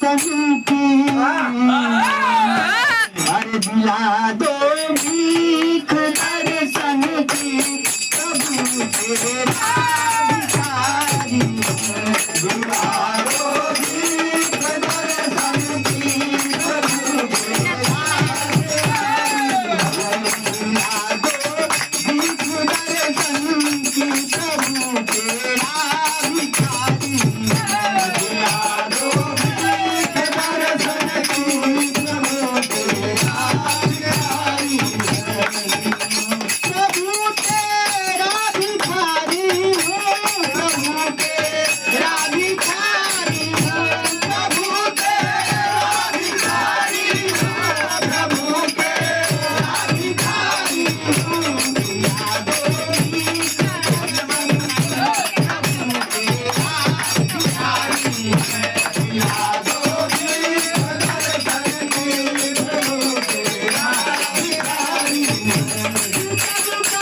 संकी अरे दिला दो भीख दर्शन की प्रभु तेरा भिखारी दिला दो भीख दर्शन की प्रभु तेरा दिला दो भीख दर्शन की प्रभु तेरा भिखारी दिला दो भीख दर्शन की प्रभु तेरा भिखारी प्रभु तेरा भिखारी हूँ प्रभु तेरा भिखारी हूँ प्रभु तेरा भिखारी हूँ प्रभु तेरा भिखारी हूँ दिला दो भीख दर्शन प्रभु तेरा भिखारी दिला दो भीख दर्शन की प्रभु तेरा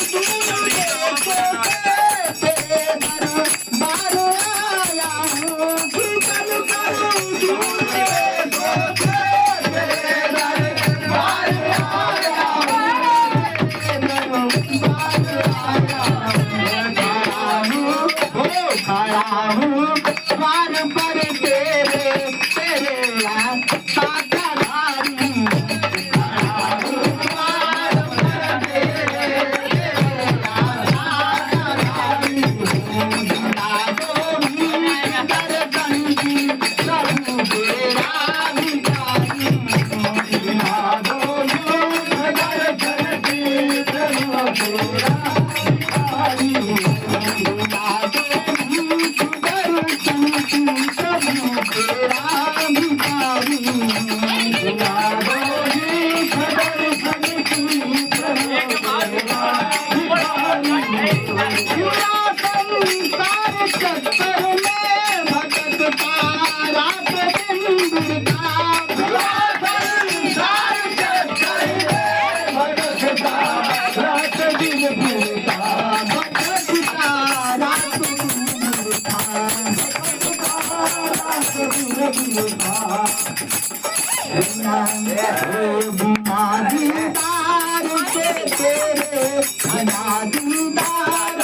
भिखारी द्वार पर तेरे साधाधारी दीदार के तेरे दीदार